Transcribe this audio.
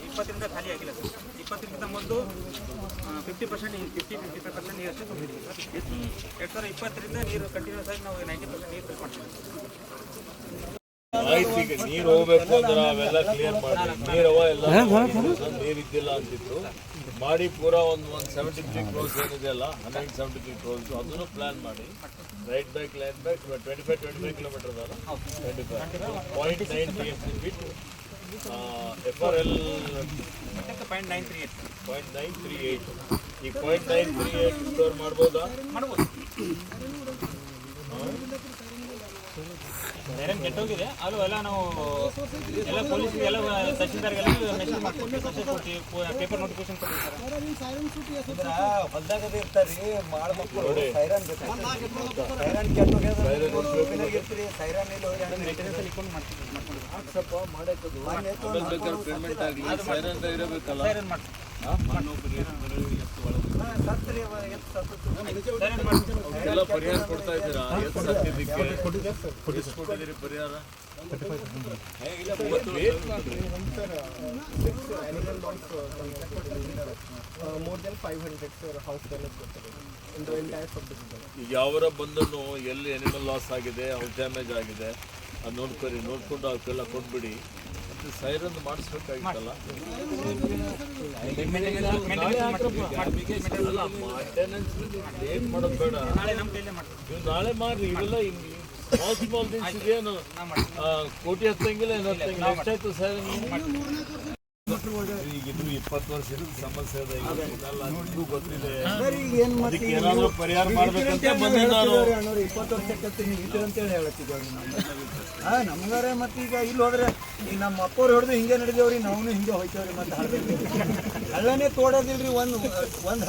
ಇಪ್ಪತ್ತರಿಂದ ಖಾಲಿ ಆಗಿಲ್ಲ ಸರ್. 20ರಿಂದ ಮೊದಲು 50% 55% ನೀರು ಅಷ್ಟೇ ತುಂಬಿದ್ದೀವಿ ಸರ್. 2020ರಿಂದ ನೀರು ಕಂಟಿನ್ಯೂಸ್ ಆಗಿ ನಾವು 90% ನೀರು ಫಿಲ್ ಮಾಡ್ತೀವಿ. ಆಯ್ತು, ಈಗ ನೀರು ಹೋಗ್ಬೇಕು ಅಂದ್ರೆ ಅವೆಲ್ಲ ಕ್ಲಿಯರ್ ಮಾಡಿ ನೀರವ ಎಲ್ಲ ನೀರಿದ್ದಿಲ್ಲ ಅಂತಿತ್ತು ಮಾಡಿ ಪೂರಾ ಒಂದು 173 ಕ್ರೋಸ್ ಏನಿದೆ ಅಲ್ಲ 173 ಕ್ರೋಸ್ ಅದನ್ನು ಪ್ಲಾನ್ ಮಾಡಿ right back line back 25 kilometre ಅದಲ್ಲ 25.938 ಫೀಟ್ FRL 0.938 ಈ 0.938 ಸ್ಟೋರ್ ಮಾಡ್ಬೋದಾ? ಸೈರನ್ ಕೆಟ್ಟೋಗಿದೆ ಅದು ಎಲ್ಲ ನಾವು ಎಲ್ಲ ಪೊಲೀಸ್ಗೆ ಎಲ್ಲ ತಹಶೀಲ್ದಾರ್ಗೆಲ್ಲ ಮೆಸೇಜ್ ಮಾಡ್ತೀವಿ, ಪೇಪರ್ ನೋಟಿಫಿಕೇಶನ್ ಕೊಡ್ತೀವಿ ಸರ್. ಹೊಲ್ದಾಗದ ಇರ್ತಾರ್ರಿ ಮಾಡ್ಬೇಕು ಸೈರನ್ ಸೈರನ್ ಕೆಟ್ಟೋಗಿರ್ತೀರಿ ಸೈರನ್ ಇಲ್ಲಿ ಮೇಂಟೆನೆನ್ಸ್ ಇಟ್ಕೊಂಡು ಮಾಡ್ತೀವಿ ಪೇಮೆಂಟ್ ಆಗಲಿ ಸೈರನ್ ಇರಬೇಕಲ್ಲ. ಸೈರನ್ ಮಾಡ್ತೀವಿ ಎಲ್ಲ ಪರಿಹಾರ ಕೊಡ್ತಾ ಇದ್ದೀರಾ? ಎಷ್ಟು ಸತ್ತಿದ್ದಕ್ಕೆ ಕೊಟ್ಟಿದ್ದೀರಿ ಪರಿಹಾರ? ಈಗ ಯಾವರ ಬಂದನು ಎಲ್ಲಿ ಅನಿಮಲ್ ಲಾಸ್ ಆಗಿದೆ, ಹೌಸ್ ಡ್ಯಾಮೇಜ್ ಆಗಿದೆ ಅದು ನೋಡ್ಕೊಂಡು ಅವಕ್ಕೆಲ್ಲ ಕೊಟ್ಬಿಡಿ. ಸೈರನ್ ಮಾಡಿಸ್ಬೇಕಾಗಿತ್ತಲ್ಲ. ಲೇಟ್ ಮಾಡೋದು ಬೇಡ, ನೀವು ನಾಳೆ ಮಾಡ್ರಿ. ಇವೆಲ್ಲ ಸ್ಮಾಲ್ ಥಿಂಗ್ಸ್ ಇದೇನು ಕೋಟಿ ಹತ್ತಂಗಿಲ್ಲ ಏನು ಹತ್ತಂಗಿಲ್ಲ. ಎಷ್ಟಾಯ್ತು ಸೈರನ್? ಈಗ ಇದು 20 ವರ್ಷದ ಸಮಸ್ಯೆ ಅದ. ನಿಮಗೂ ಗೊತ್ತಿದೆ, ಅದಕ್ಕೆ ಏನಾದರೂ ಪರಿಹಾರ ಮಾಡ್ಬೇಕಂತ ಬಂದೆ ನಾನು. 20 ವರ್ಷಕ್ಕೆ ನೀವು ಅಂತೇಳಿ ಹೇಳತ್ತಿದ್ದೇವೆ ನಮ್ಗಾರೆ. ಮತ್ತೆ ಈಗ ಇಲ್ಲಿ ಹೋದ್ರೆ ಈಗ ನಮ್ಮ ಅಪ್ಪವ್ರು ಹಿಡಿದು ಹಿಂಗೆ ನಡೆದೇವ್ರಿ, ನಾವು ಹಿಂಗೆ ಹೋಯ್ತೇವ್ರಿ. ಮತ್ತೆ ಹಳ್ಳನೇ ತೋಡೋದಿಲ್ರಿ. ಒಂದು 10